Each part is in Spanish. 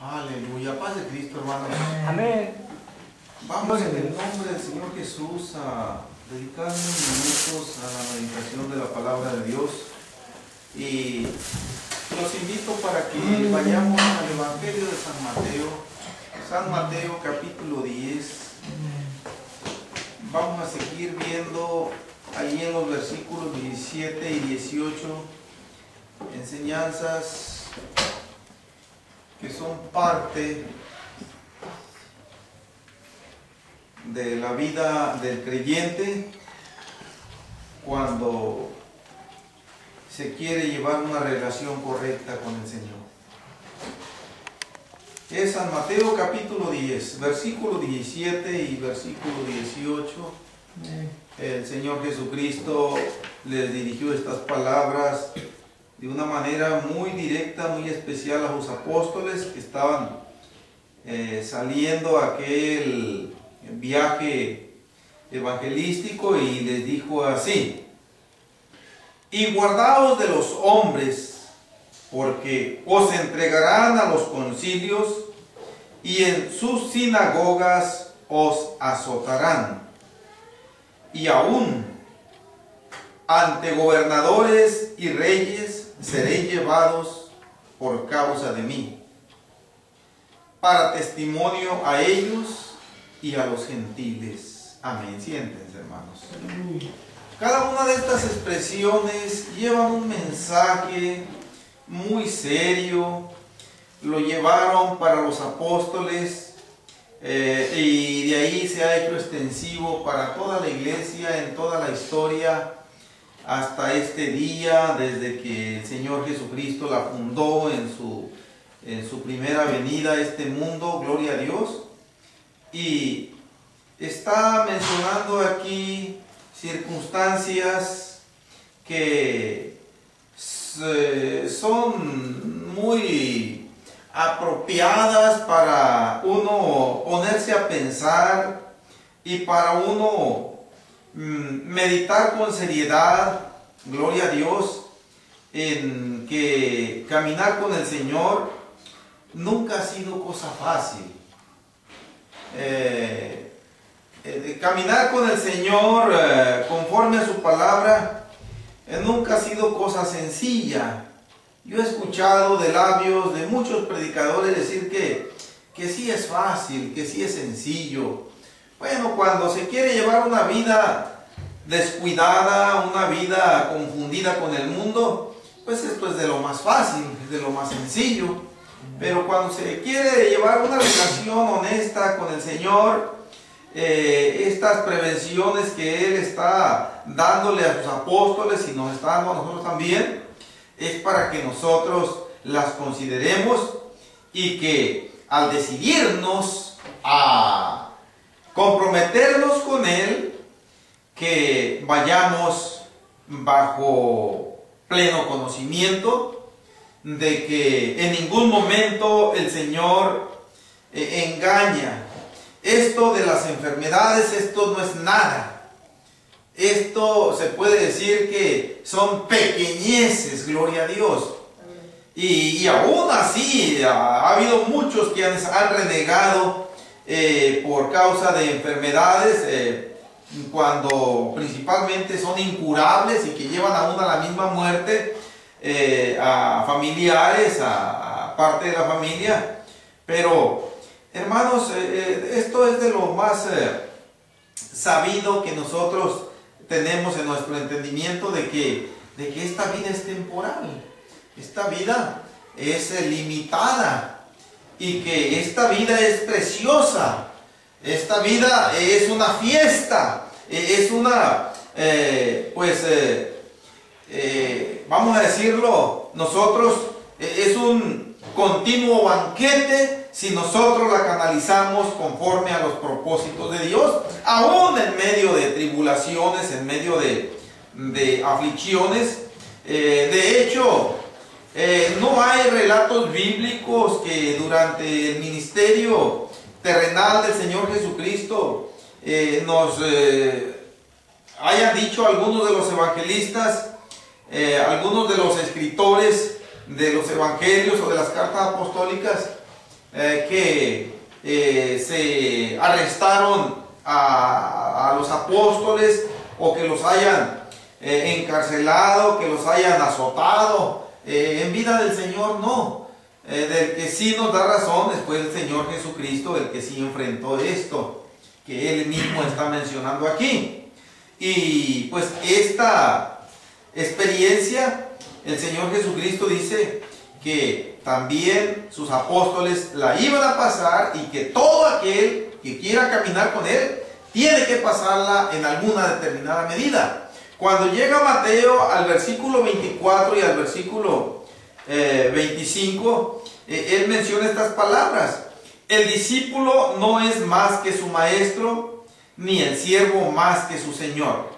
Aleluya, paz de Cristo, hermanos. Amén. Vamos en el nombre del Señor Jesús a dedicar unos minutos a la meditación de la palabra de Dios. Y los invito para que vayamos al Evangelio de San Mateo. San Mateo capítulo 10. Vamos a seguir viendo ahí en los versículos 17 y 18 enseñanzas que son parte de la vida del creyente cuando se quiere llevar una relación correcta con el Señor. Es San Mateo capítulo 10, versículo 17 y versículo 18. El Señor Jesucristo les dirigió estas palabras de una manera muy directa, muy especial a sus apóstoles que estaban saliendo a aquel viaje evangelístico, y les dijo así: y guardaos de los hombres, porque os entregarán a los concilios y en sus sinagogas os azotarán, y aún ante gobernadores y reyes seréis llevados por causa de mí, para testimonio a ellos y a los gentiles. Amén. Siéntense, hermanos. Cada una de estas expresiones lleva un mensaje muy serio. Lo llevaron para los apóstoles y de ahí se ha hecho extensivo para toda la iglesia en toda la historia hasta este día, desde que el Señor Jesucristo la fundó en su primera venida a este mundo. Gloria a Dios. Y está mencionando aquí circunstancias que son muy apropiadas para uno ponerse a pensar y para uno meditar con seriedad, gloria a Dios, en que caminar con el Señor nunca ha sido cosa fácil. Caminar con el Señor conforme a su palabra nunca ha sido cosa sencilla. Yo he escuchado de labios de muchos predicadores decir que sí es fácil, que sí es sencillo. Bueno, cuando se quiere llevar una vida descuidada, una vida confundida con el mundo, pues esto es de lo más fácil, es de lo más sencillo. Pero cuando se quiere llevar una relación honesta con el Señor, estas prevenciones que Él está dándole a sus apóstoles y nos está dando a nosotros también, es para que nosotros las consideremos y que al decidirnos a comprometernos con Él, que vayamos bajo pleno conocimiento de que en ningún momento el Señor engaña. Esto de las enfermedades, esto no es nada. Esto se puede decir que son pequeñeces, gloria a Dios. Y aún así ha habido muchos que han renegado por causa de enfermedades, cuando principalmente son incurables y que llevan aún a la misma muerte a familiares, a parte de la familia. Pero hermanos, esto es de lo más sabido que nosotros tenemos en nuestro entendimiento, de que esta vida es temporal, esta vida es limitada, y que esta vida es preciosa, esta vida es una fiesta, es una, vamos a decirlo nosotros, es un continuo banquete si nosotros la canalizamos conforme a los propósitos de Dios, aún en medio de tribulaciones, en medio de aflicciones. De hecho, no hay relatos bíblicos que durante el ministerio terrenal del Señor Jesucristo nos hayan dicho algunos de los evangelistas, algunos de los escritores de los evangelios o de las cartas apostólicas, que se arrestaron a los apóstoles o que los hayan encarcelado, que los hayan azotado. En vida del Señor no. Del que sí nos da razón después el Señor Jesucristo, el que sí enfrentó esto, que Él mismo está mencionando aquí. Y pues esta experiencia, el Señor Jesucristo dice que también sus apóstoles la iban a pasar y que todo aquel que quiera caminar con Él tiene que pasarla en alguna determinada medida. Cuando llega Mateo al versículo 24 y al versículo 25, Él menciona estas palabras: el discípulo no es más que su maestro, ni el siervo más que su señor.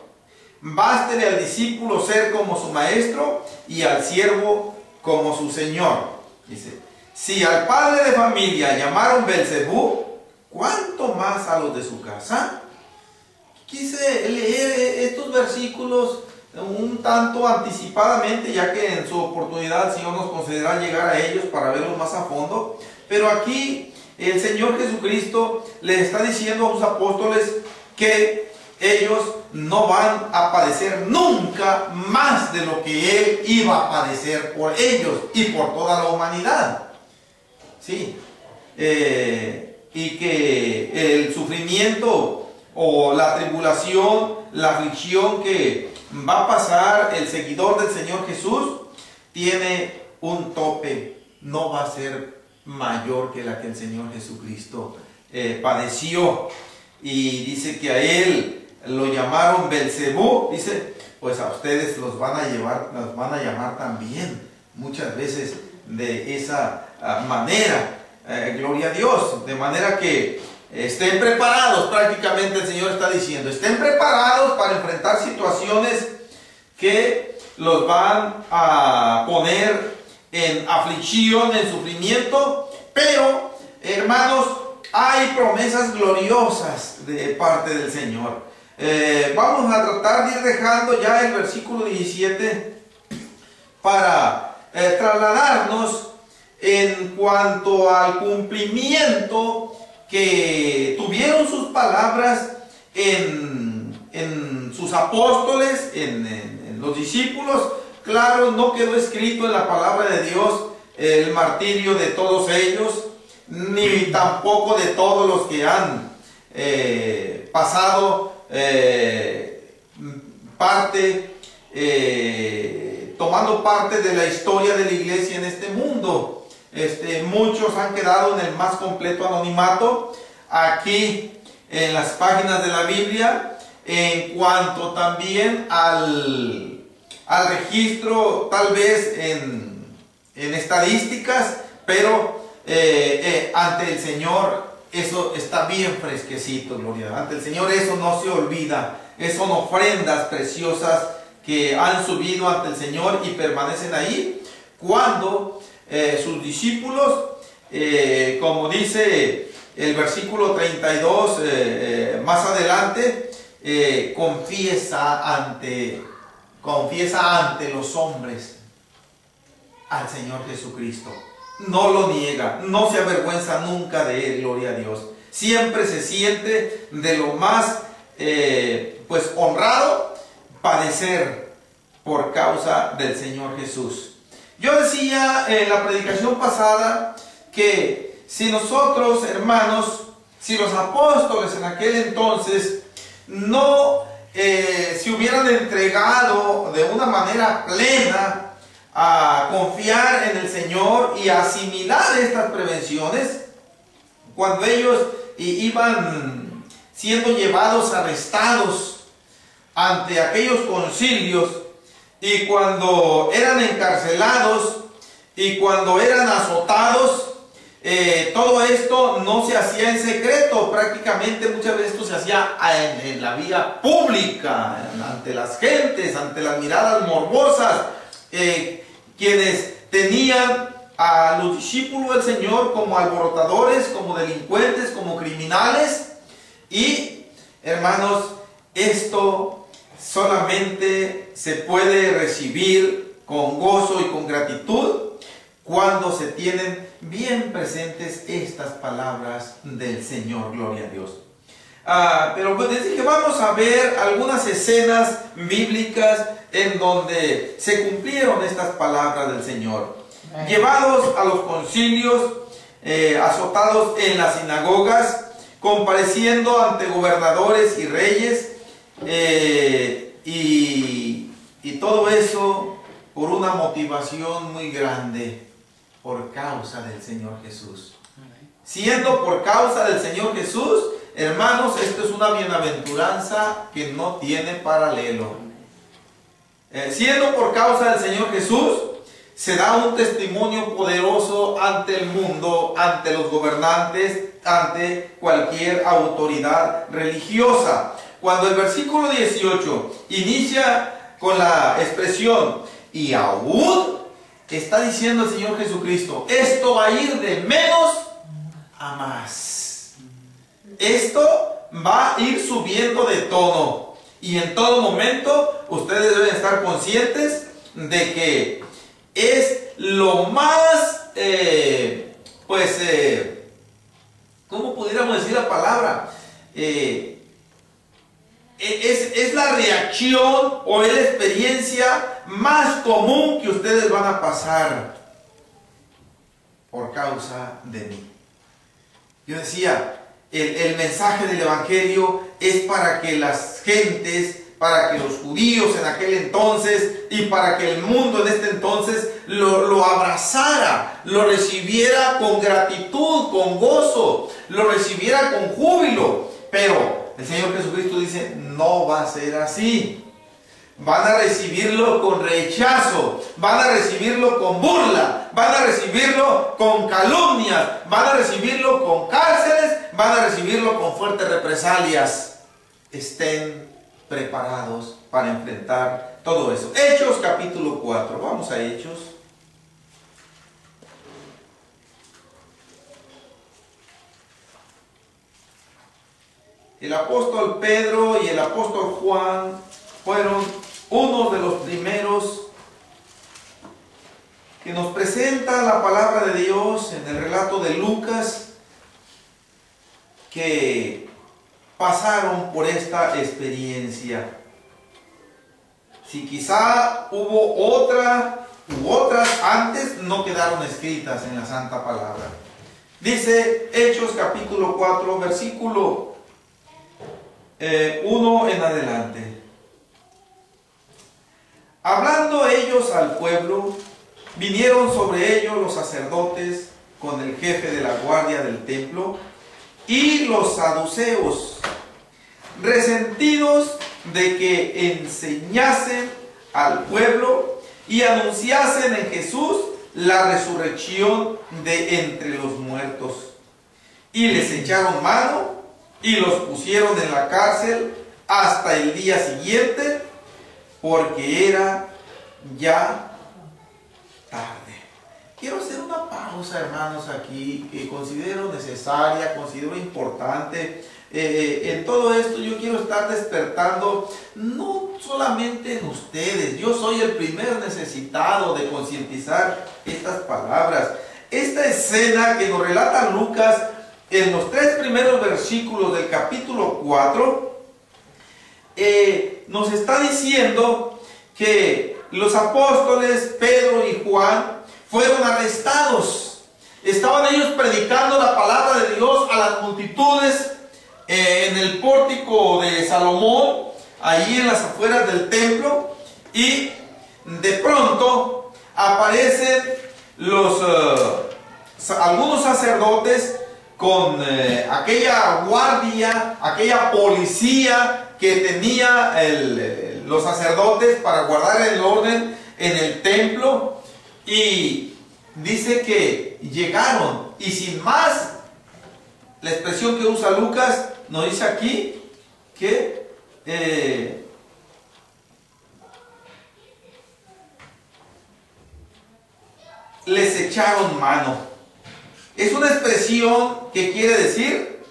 Bástele al discípulo ser como su maestro y al siervo como su señor. Dice, si al padre de familia llamaron Belzebú, ¿cuánto más a los de su casa? Quise leer estos versículos un tanto anticipadamente, ya que en su oportunidad el Señor nos concederá llegar a ellos para verlos más a fondo. Pero aquí el Señor Jesucristo les está diciendo a sus apóstoles que ellos no van a padecer nunca más de lo que Él iba a padecer por ellos y por toda la humanidad. Sí. Y que el sufrimiento o la tribulación, la aflicción que va a pasar el seguidor del Señor Jesús tiene un tope, no va a ser mayor que la que el Señor Jesucristo padeció. Y dice que a Él lo llamaron Belzebú, dice, pues a ustedes los van a llamar también muchas veces de esa manera. Gloria a Dios, de manera que estén preparados. Prácticamente el Señor está diciendo, estén preparados para enfrentar situaciones que los van a poner en aflicción, en sufrimiento, pero hermanos, hay promesas gloriosas de parte del Señor. Vamos a tratar de ir dejando ya el versículo 17 para trasladarnos en cuanto al cumplimiento que tuvieron sus palabras en sus apóstoles, en los discípulos. Claro, no quedó escrito en la palabra de Dios el martirio de todos ellos, ni tampoco de todos los que han pasado tomando parte de la historia de la iglesia en este mundo. Muchos han quedado en el más completo anonimato aquí en las páginas de la Biblia, en cuanto también al registro, tal vez en estadísticas, pero ante el Señor eso está bien fresquecito, gloria. Ante el Señor eso no se olvida. Son ofrendas preciosas que han subido ante el Señor y permanecen ahí cuando sus discípulos, como dice el versículo 32 más adelante, confiesa ante los hombres al Señor Jesucristo. No lo niega, no se avergüenza nunca de Él, gloria a Dios. Siempre se siente de lo más pues honrado padecer por causa del Señor Jesús. Yo decía en la predicación pasada que si nosotros, hermanos, si los apóstoles en aquel entonces no se hubieran entregado de una manera plena a confiar en el Señor y a asimilar estas prevenciones, cuando ellos iban siendo llevados, arrestados ante aquellos concilios, y cuando eran encarcelados y cuando eran azotados, todo esto no se hacía en secreto. Prácticamente muchas veces esto se hacía en la vía pública, ante las gentes, ante las miradas morbosas, quienes tenían a los discípulos del Señor como alborotadores, como delincuentes, como criminales. Y hermanos, esto solamente se puede recibir con gozo y con gratitud cuando se tienen bien presentes estas palabras del Señor, gloria a Dios. Pero pues les dije, vamos a ver algunas escenas bíblicas en donde se cumplieron estas palabras del Señor. Llevados a los concilios, azotados en las sinagogas, compareciendo ante gobernadores y reyes, y todo eso por una motivación muy grande, por causa del Señor Jesús. Siendo por causa del Señor Jesús, hermanos, esto es una bienaventuranza que no tiene paralelo. Siendo por causa del Señor Jesús, se da un testimonio poderoso ante el mundo, ante los gobernantes, ante cualquier autoridad religiosa. Cuando el versículo 18 inicia con la expresión "y aún", está diciendo el Señor Jesucristo, esto va a ir de menos a más. Esto va a ir subiendo de tono. Y en todo momento ustedes deben estar conscientes de que es lo más, ¿cómo pudiéramos decir la palabra? Es la reacción o es la experiencia más común que ustedes van a pasar por causa de mí. Yo decía, el mensaje del Evangelio es para que las gentes, para que los judíos en aquel entonces y para que el mundo en este entonces lo abrazara, lo recibiera con gratitud, con gozo, lo recibiera con júbilo. Pero el Señor Jesucristo dice, no va a ser así. Van a recibirlo con rechazo, van a recibirlo con burla, van a recibirlo con calumnias, van a recibirlo con cárceles, van a recibirlo con fuertes represalias. Estén preparados para enfrentar todo eso. Hechos capítulo 4, vamos a Hechos. El apóstol Pedro y el apóstol Juan fueron unos de los primeros que nos presenta la palabra de Dios en el relato de Lucas, que pasaron por esta experiencia. Si quizá hubo otra u otras antes, no quedaron escritas en la Santa Palabra. Dice Hechos capítulo 4, versículo 1 en adelante. Hablando ellos al pueblo, vinieron sobre ellos los sacerdotes con el jefe de la guardia del templo y los saduceos, resentidos de que enseñasen al pueblo y anunciasen en Jesús la resurrección de entre los muertos. Y les echaron mano y los pusieron en la cárcel hasta el día siguiente, porque era ya tarde. Quiero hacer una pausa, hermanos, aquí, que considero necesaria, considero importante. En todo esto yo quiero estar despertando, no solamente en ustedes, yo soy el primer necesitado de concientizar estas palabras. Esta escena que nos relata Lucas en los 3 primeros versículos del capítulo 4, nos está diciendo que los apóstoles Pedro y Juan fueron arrestados. Estaban ellos predicando la palabra de Dios a las multitudes en el pórtico de Salomón, ahí en las afueras del templo, y de pronto aparecen algunos sacerdotes con aquella guardia, aquella policía que tenía los sacerdotes para guardar el orden en el templo, y dice que llegaron y sin más, la expresión que usa Lucas nos dice aquí que les echaron mano. Es una expresión que quiere decir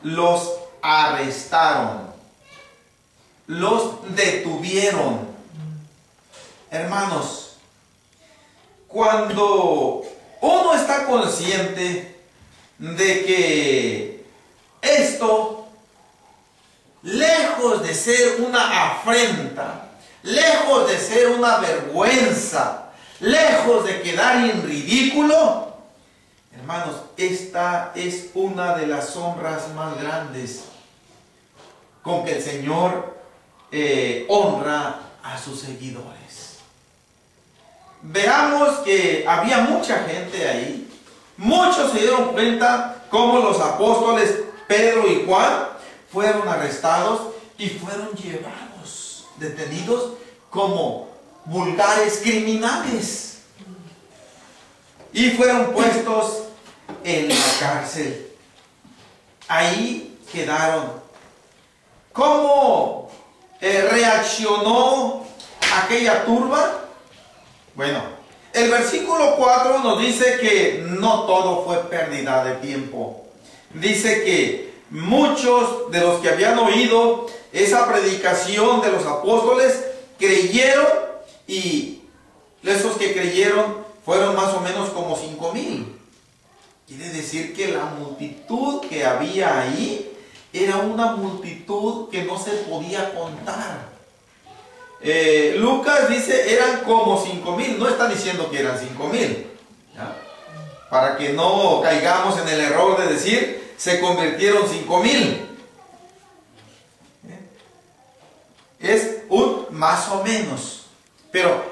los arrestaron, los detuvieron. Hermanos, cuando uno está consciente de que esto, lejos de ser una afrenta, lejos de ser una vergüenza, lejos de quedar en ridículo, hermanos, esta es una de las honras más grandes con que el Señor honra a sus seguidores. Veamos que había mucha gente ahí. Muchos se dieron cuenta cómo los apóstoles Pedro y Juan fueron arrestados y fueron llevados, detenidos como vulgares criminales, y fueron puestos en la cárcel. Ahí quedaron. ¿Cómo reaccionó aquella turba? Bueno, el versículo 4 nos dice que no todo fue pérdida de tiempo. Dice que muchos de los que habían oído esa predicación de los apóstoles creyeron, y esos que creyeron fueron más o menos como 5,000. Quiere decir que la multitud que había ahí era una multitud que no se podía contar. Lucas dice eran como 5,000, no está diciendo que eran 5,000, ¿ya? Para que no caigamos en el error de decir se convirtieron 5,000. Es un más o menos. Pero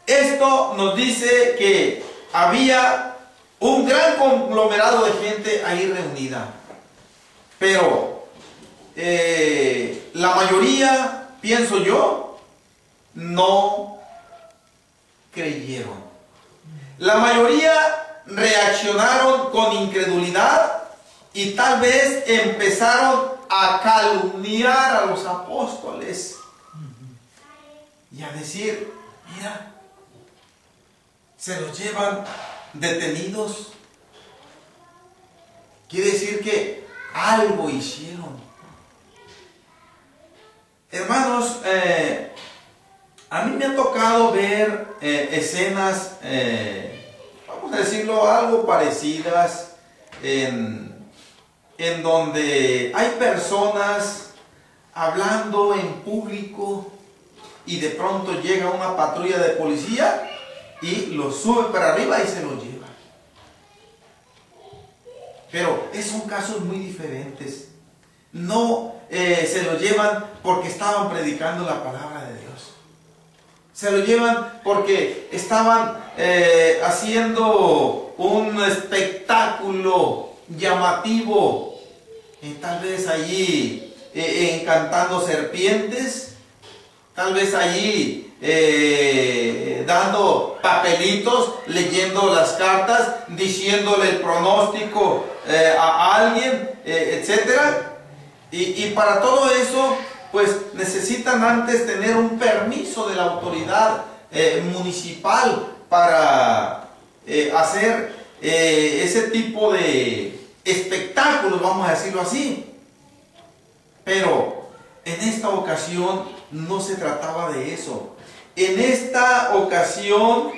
esto nos dice que había un gran conglomerado de gente ahí reunida. Pero la mayoría, pienso yo, no creyeron. La mayoría reaccionaron con incredulidad y tal vez empezaron a calumniar a los apóstoles y a decir: mira, se los llevan detenidos. Quiere decir que algo hicieron. Hermanos, a mí me ha tocado ver escenas, vamos a decirlo, algo parecidas, en donde hay personas hablando en público y de pronto llega una patrulla de policía y los sube para arriba y se los lleva. Pero son casos muy diferentes. No se los llevan porque estaban predicando la palabra de Dios. Se lo llevan porque estaban haciendo un espectáculo llamativo. Tal vez allí encantando serpientes. Tal vez allí dando papelitos, leyendo las cartas, diciéndole el pronóstico a alguien, etc. Y para todo eso, pues necesitan antes tener un permiso de la autoridad municipal para hacer ese tipo de espectáculos, vamos a decirlo así. Pero en esta ocasión no se trataba de eso. En esta ocasión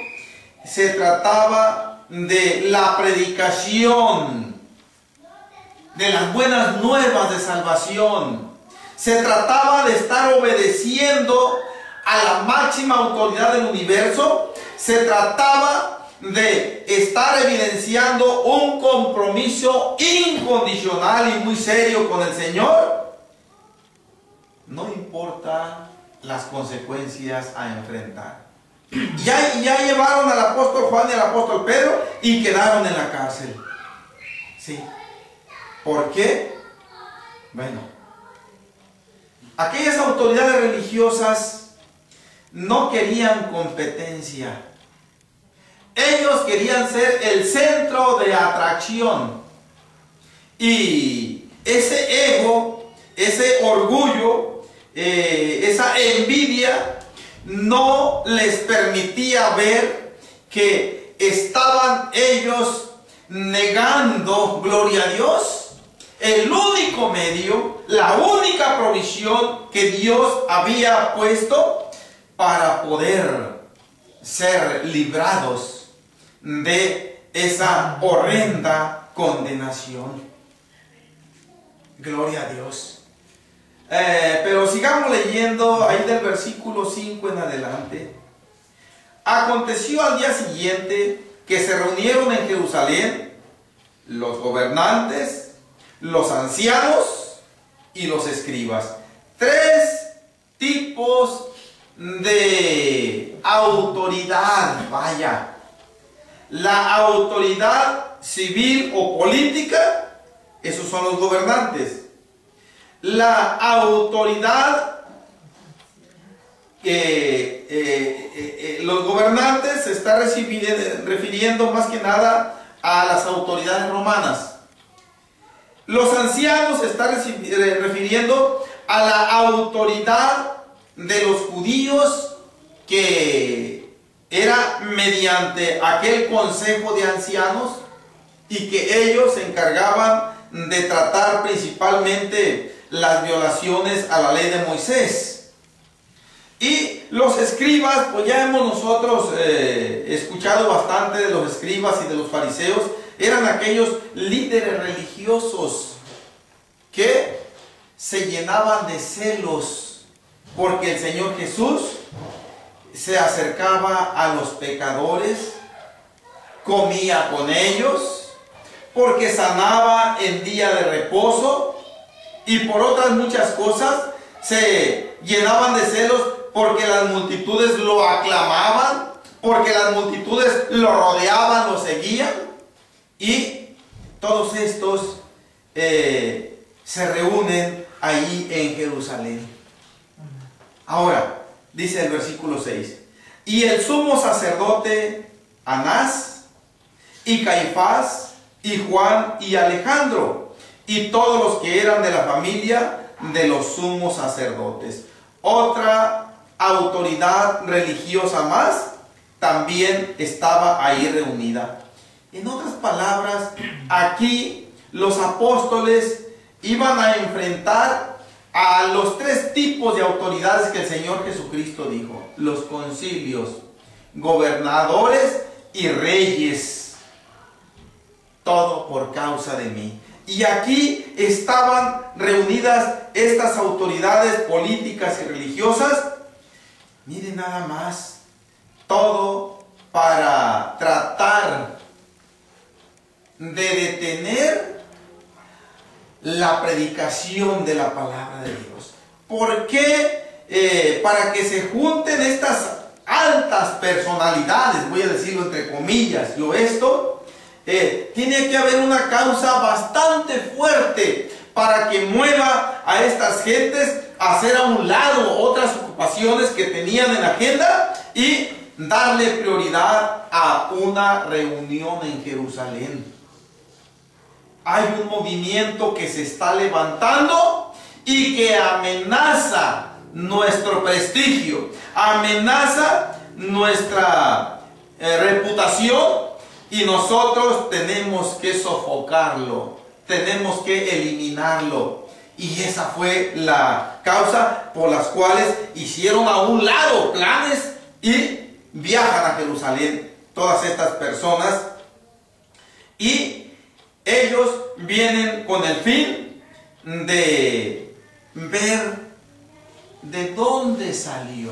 se trataba de la predicación de las buenas nuevas de salvación. Se trataba de estar obedeciendo a la máxima autoridad del universo. Se trataba de estar evidenciando un compromiso incondicional y muy serio con el Señor. No importa las consecuencias a enfrentar. Ya llevaron al apóstol Juan y al apóstol Pedro y quedaron en la cárcel. Sí. ¿Por qué? Bueno, aquellas autoridades religiosas no querían competencia. Ellos querían ser el centro de atracción. Y ese ego, ese orgullo, esa envidia no les permitía ver que estaban ellos negando gloria a Dios. El único medio, la única provisión que Dios había puesto para poder ser librados de esa horrenda condenación. Gloria a Dios. Pero sigamos leyendo ahí del versículo 5 en adelante. Aconteció al día siguiente que se reunieron en Jerusalén los gobernantes, los ancianos y los escribas. Tres tipos de autoridad, vaya. La autoridad civil o política, esos son los gobernantes. La autoridad, los gobernantes se está refiriendo más que nada a las autoridades romanas. Los ancianos se está refiriendo a la autoridad de los judíos, que era mediante aquel consejo de ancianos, y que ellos se encargaban de tratar principalmente las violaciones a la ley de Moisés. Y los escribas, pues ya hemos nosotros escuchado bastante de los escribas y de los fariseos. Eran aquellos líderes religiosos que se llenaban de celos porque el Señor Jesús se acercaba a los pecadores, comía con ellos, porque sanaba en día de reposo, y por otras muchas cosas se llenaban de celos porque las multitudes lo aclamaban, porque las multitudes lo rodeaban, lo seguían, y todos estos se reúnen ahí en Jerusalén. Ahora, dice el versículo 6, y el sumo sacerdote Anás, y Caifás, y Juan, y Alejandro, y todos los que eran de la familia de los sumos sacerdotes. Otra autoridad religiosa más también estaba ahí reunida. En otras palabras, aquí los apóstoles iban a enfrentar a los tres tipos de autoridades que el Señor Jesucristo dijo: los concilios, gobernadores y reyes. Todo por causa de mí. Y aquí estaban reunidas estas autoridades políticas y religiosas. Miren nada más, todo para tratar de detener la predicación de la palabra de Dios. ¿Por qué? Para que se junten estas altas personalidades, voy a decirlo entre comillas, tiene que haber una causa bastante fuerte para que mueva a estas gentes a hacer a un lado otras ocupaciones que tenían en la agenda y darle prioridad a una reunión en Jerusalén. Hay un movimiento que se está levantando y que amenaza nuestro prestigio, amenaza nuestra reputación, y nosotros tenemos que sofocarlo, tenemos que eliminarlo. Y esa fue la causa por las cuales hicieron a un lado planes y viajan a Jerusalén todas estas personas, y ellos vienen con el fin de ver de dónde salió,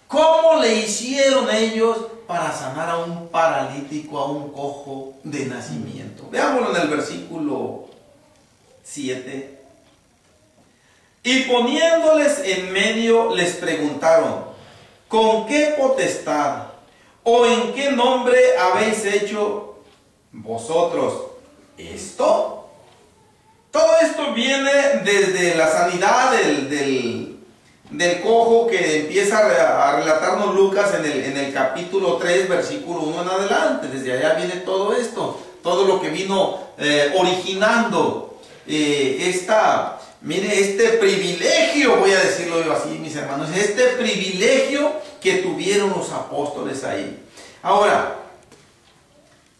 cómo le hicieron ellos para sanar a un paralítico, a un cojo de nacimiento. Veámoslo en el versículo 7. Y poniéndoles en medio les preguntaron: ¿con qué potestad o en qué nombre habéis hecho vosotros esto? Todo esto viene desde la sanidad del cojo que empieza a relatarnos Lucas en el capítulo 3, versículo 1 en adelante. Desde allá viene todo esto, todo lo que vino originando mire, este privilegio, voy a decirlo yo así, mis hermanos, este privilegio que tuvieron los apóstoles ahí. Ahora,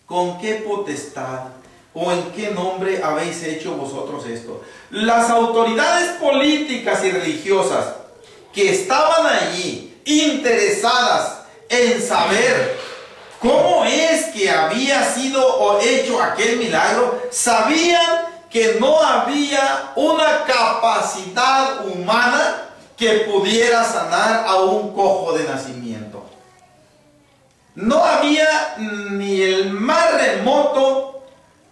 ¿con qué potestad o en qué nombre habéis hecho vosotros esto? Las autoridades políticas y religiosas que estaban allí interesadas en saber ¿Cómo es que había sido hecho aquel milagro? Sabían que no había una capacidad humana que pudiera sanar a un cojo de nacimiento. No había ni el más remoto,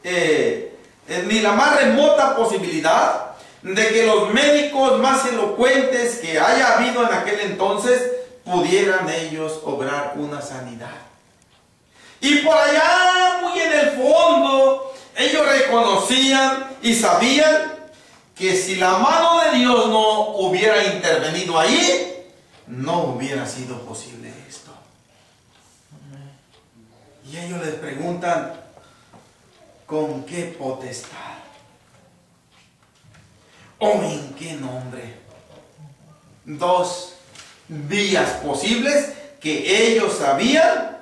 ni la más remota posibilidad de que los médicos más elocuentes que haya habido en aquel entonces pudieran ellos obrar una sanidad. Y por allá, muy en el fondo, ellos reconocían y sabían que si la mano de Dios no hubiera intervenido ahí, no hubiera sido posible esto. Y ellos les preguntan, ¿con qué potestad? ¿O en qué nombre? Dos vías posibles que ellos sabían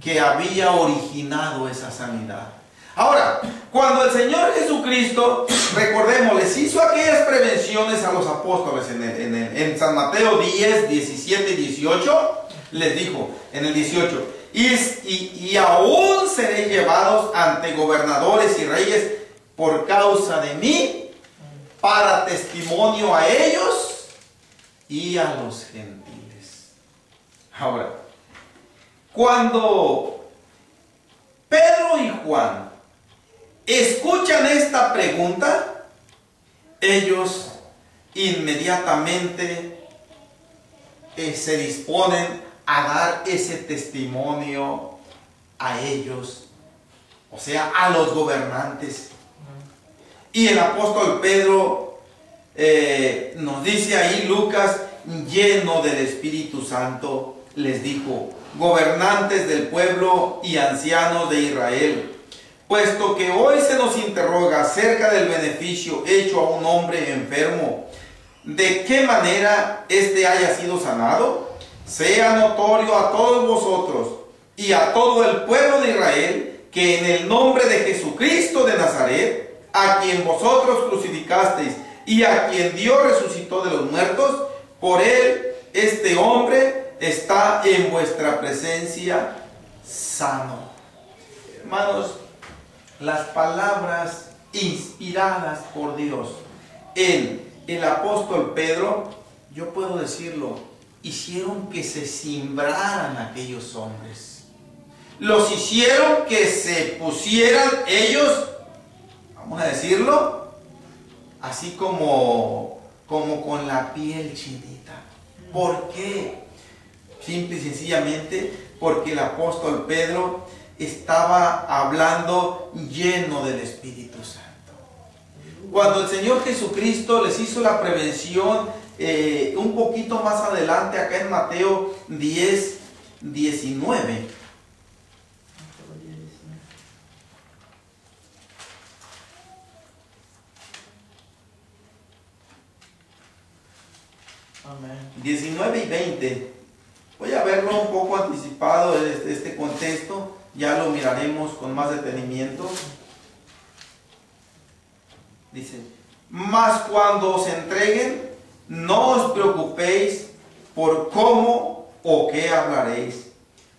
que había originado esa sanidad. Ahora, cuando el Señor Jesucristo, recordemos, les hizo aquellas prevenciones a los apóstoles en San Mateo 10, 17 y 18, les dijo en el 18, y aún seré llevados ante gobernadores y reyes por causa de mí, para testimonio a ellos y a los gentiles. Ahora, cuando Pedro y Juan escuchan esta pregunta, ellos inmediatamente se disponen a dar ese testimonio a ellos, o sea, a los gobernantes. Y el apóstol Pedro nos dice ahí, Lucas, lleno del Espíritu Santo, les dijo: gobernantes del pueblo y ancianos de Israel, puesto que hoy se nos interroga acerca del beneficio hecho a un hombre enfermo, de qué manera éste haya sido sanado, sea notorio a todos vosotros y a todo el pueblo de Israel que en el nombre de Jesucristo de Nazaret, a quien vosotros crucificasteis y a quien Dios resucitó de los muertos, por él este hombre está en vuestra presencia sano. Hermanos, las palabras inspiradas por Dios en el apóstol Pedro, yo puedo decirlo, hicieron que se cimbraran aquellos hombres. Los hicieron que se pusieran ellos, vamos a decirlo, así como con la piel chinita. ¿Por qué? Simple y sencillamente porque el apóstol Pedro estaba hablando lleno del Espíritu Santo. Cuando el Señor Jesucristo les hizo la prevención, un poquito más adelante, acá en Mateo 10, 19. Amén. 19 y 20. Voy a verlo un poco anticipado este contexto, ya lo miraremos con más detenimiento. Dice: mas cuando os entreguen, no os preocupéis por cómo o qué hablaréis,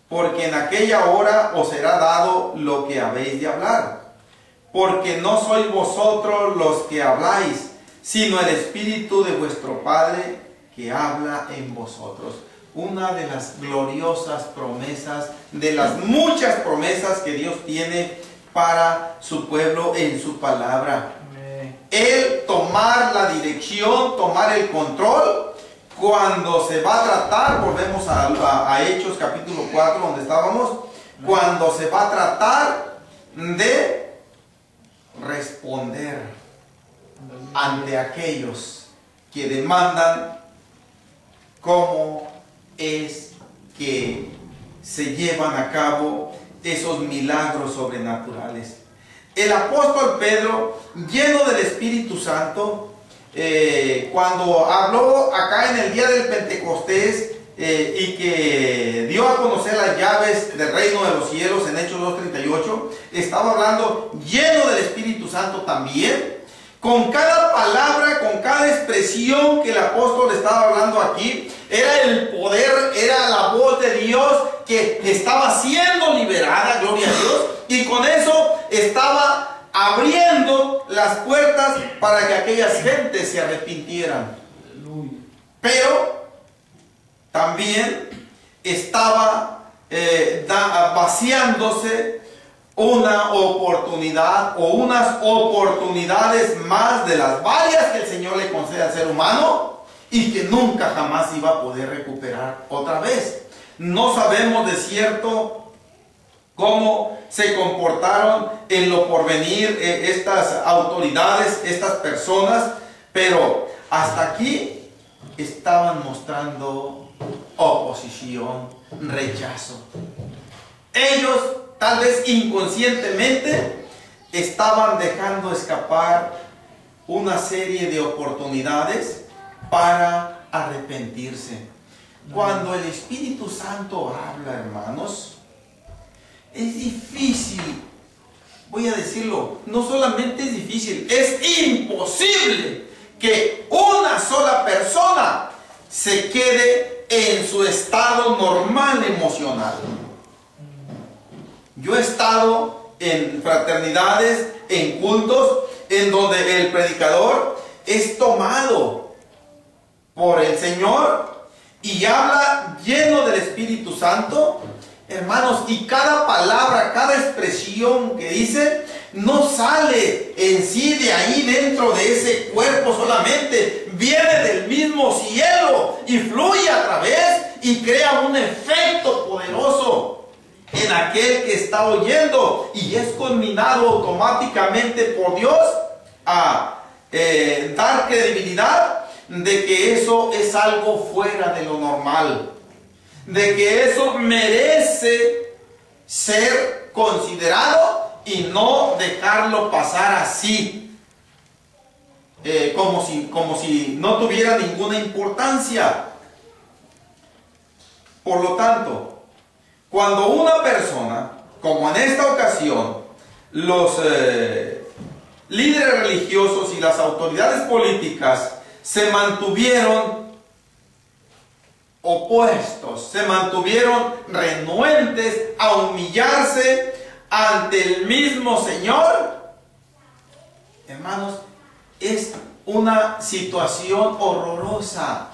porque en aquella hora os será dado lo que habéis de hablar, porque no sois vosotros los que habláis, sino el Espíritu de vuestro Padre que habla en vosotros. Una de las gloriosas promesas, de las muchas promesas que Dios tiene para su pueblo en su palabra. El tomar la dirección, tomar el control, cuando se va a tratar, volvemos a Hechos capítulo 4 donde estábamos, cuando se va a tratar de responder ante aquellos que demandan cómo es que se llevan a cabo esos milagros sobrenaturales. El apóstol Pedro, lleno del Espíritu Santo, cuando habló acá en el día del Pentecostés y que dio a conocer las llaves del reino de los cielos en Hechos 2:38, estaba hablando lleno del Espíritu Santo también. Con cada palabra, con cada expresión que el apóstol estaba hablando aquí, era el poder, era la voz de Dios que estaba siendo liberada, gloria a Dios, y con eso estaba abriendo las puertas para que aquellas gentes se arrepintieran. Pero también estaba vaciándose una oportunidad o unas oportunidades más de las varias que el Señor le concede al ser humano y que nunca jamás iba a poder recuperar otra vez. No sabemos de cierto cómo se comportaron en lo porvenir estas autoridades, estas personas, pero hasta aquí estaban mostrando oposición, rechazo. Ellos, tal vez inconscientemente, estaban dejando escapar una serie de oportunidades para arrepentirse. Cuando el Espíritu Santo habla, hermanos, es difícil, voy a decirlo, no solamente es difícil, es imposible que una sola persona se quede en su estado normal emocional. Yo he estado en fraternidades, en cultos, en donde el predicador es tomado por el Señor y habla lleno del Espíritu Santo, hermanos, y cada palabra, cada expresión que dice, no sale en sí de ahí dentro de ese cuerpo solamente, viene del mismo cielo y fluye a través y crea un efecto poderoso en aquel que está oyendo, y es culminado automáticamente por Dios a dar credibilidad de que eso es algo fuera de lo normal, de que eso merece ser considerado y no dejarlo pasar así, como si no tuviera ninguna importancia. Por lo tanto, cuando una persona, como en esta ocasión, los líderes religiosos y las autoridades políticas se mantuvieron opuestos, se mantuvieron renuentes a humillarse ante el mismo Señor, hermanos, es una situación horrorosa,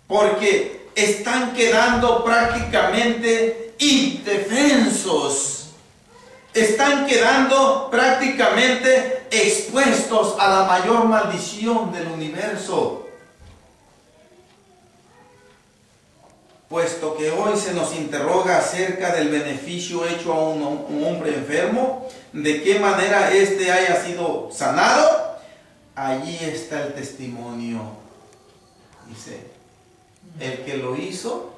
porque están quedando prácticamente indefensos, están quedando prácticamente expuestos a la mayor maldición del universo. Puesto que hoy se nos interroga acerca del beneficio hecho a un hombre enfermo, de qué manera éste haya sido sanado, allí está el testimonio. Dice, el que lo hizo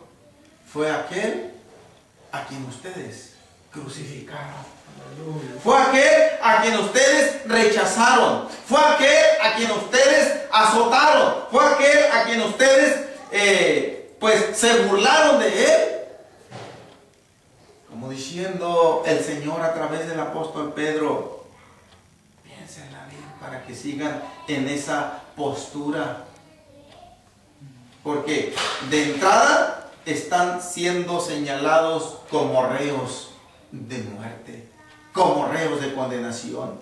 fue aquel a quien ustedes crucificaron. Fue aquel a quien ustedes rechazaron. Fue aquel a quien ustedes azotaron. Fue aquel a quien ustedes pues se burlaron de él. Como diciendo el Señor a través del apóstol Pedro, piénsenla bien para que sigan en esa postura. Porque de entrada están siendo señalados como reos de muerte, como reos de condenación.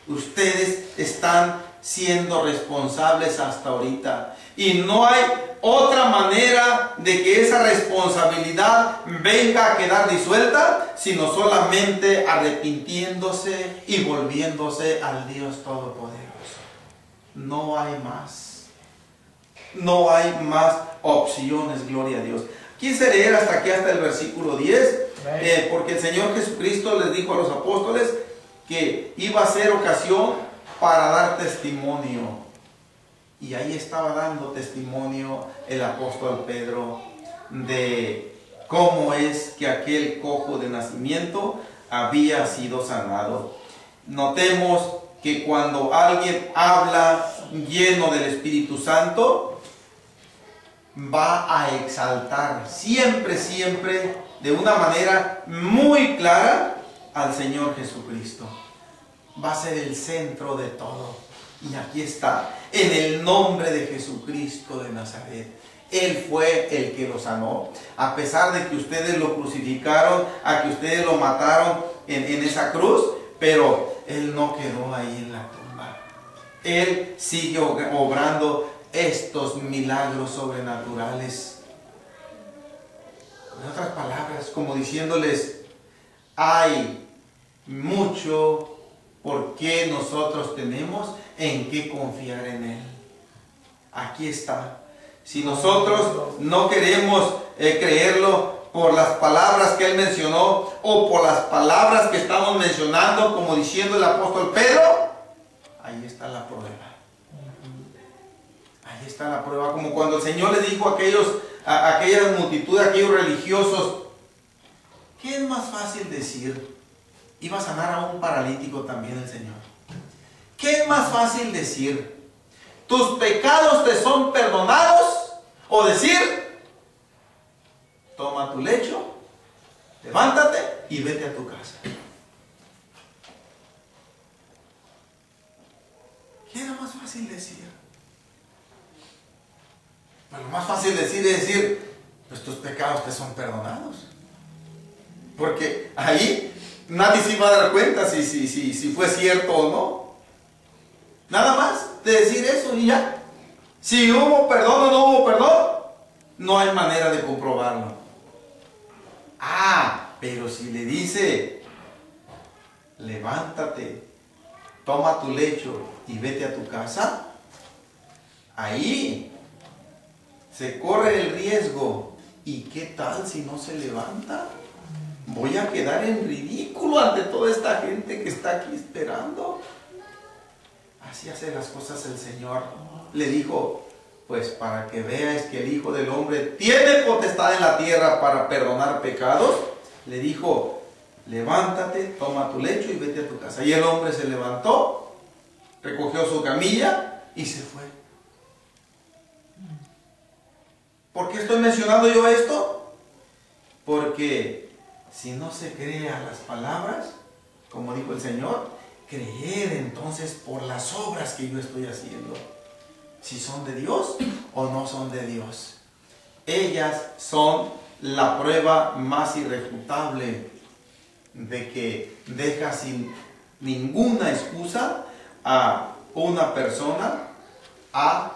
Ustedes están siendo responsables hasta ahorita. Y no hay otra manera de que esa responsabilidad venga a quedar disuelta, sino solamente arrepintiéndose y volviéndose al Dios Todopoderoso. No hay más. No hay más opciones, gloria a Dios. Quise leer hasta aquí, hasta el versículo 10, porque el Señor Jesucristo les dijo a los apóstoles que iba a ser ocasión para dar testimonio. Y ahí estaba dando testimonio el apóstol Pedro de cómo es que aquel cojo de nacimiento había sido sanado. Notemos que cuando alguien habla lleno del Espíritu Santo, va a exaltar siempre, siempre, de una manera muy clara, al Señor Jesucristo. Va a ser el centro de todo. Y aquí está, en el nombre de Jesucristo de Nazaret. Él fue el que lo sanó. A pesar de que ustedes lo crucificaron, a que ustedes lo mataron en esa cruz, pero Él no quedó ahí en la tumba. Él sigue obrando estos milagros sobrenaturales. En otras palabras, como diciéndoles, hay mucho por qué nosotros tenemos en qué confiar en Él. Aquí está. Si nosotros no queremos creerlo por las palabras que Él mencionó o por las palabras que estamos mencionando, como diciendo el apóstol Pedro, ahí está la prueba. Ahí está la prueba. Como cuando el Señor le dijo a aquella multitud, a aquellos religiosos, ¿qué es más fácil decir? Iba a sanar a un paralítico también el Señor. ¿Qué es más fácil decir? ¿Tus pecados te son perdonados? O decir, toma tu lecho, levántate y vete a tu casa. ¿Qué era más fácil decir? Lo más fácil decir es decir, pues tus pecados te son perdonados. Porque ahí nadie se iba a dar cuenta si fue cierto o no. Nada más de decir eso y ya. Si hubo perdón o no hubo perdón, no hay manera de comprobarlo. Pero si le dice, levántate, toma tu lecho y vete a tu casa, ahí se corre el riesgo. ¿Y qué tal si no se levanta? Voy a quedar en ridículo ante toda esta gente que está aquí esperando. Así hace las cosas el Señor. Le dijo, pues para que veas que el Hijo del Hombre tiene potestad en la tierra para perdonar pecados, le dijo, levántate, toma tu lecho y vete a tu casa. Y el hombre se levantó, recogió su camilla y se fue. ¿Por qué estoy mencionando yo esto? Porque si no se cree a las palabras, como dijo el Señor, creer entonces por las obras que yo estoy haciendo, si son de Dios o no son de Dios. Ellas son la prueba más irrefutable de que deja sin ninguna excusa a una persona a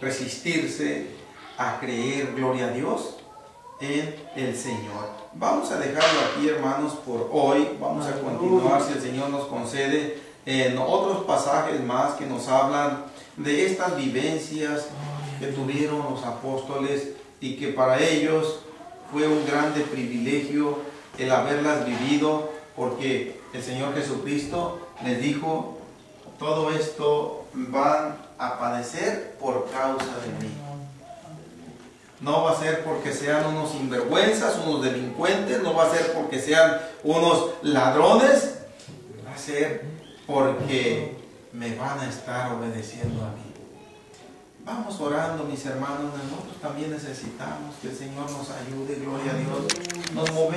resistirse, a creer, gloria a Dios, en el Señor. Vamos a dejarlo aquí, hermanos, por hoy. Vamos a continuar, si el Señor nos concede, en otros pasajes más que nos hablan de estas vivencias que tuvieron los apóstoles y que para ellos fue un grande privilegio el haberlas vivido, porque el Señor Jesucristo les dijo, todo esto van a padecer por causa de mí. No va a ser porque sean unos sinvergüenzas, unos delincuentes, no va a ser porque sean unos ladrones, va a ser porque me van a estar obedeciendo a mí. Vamos orando, mis hermanos, nosotros también necesitamos que el Señor nos ayude, gloria a Dios. Nos movemos.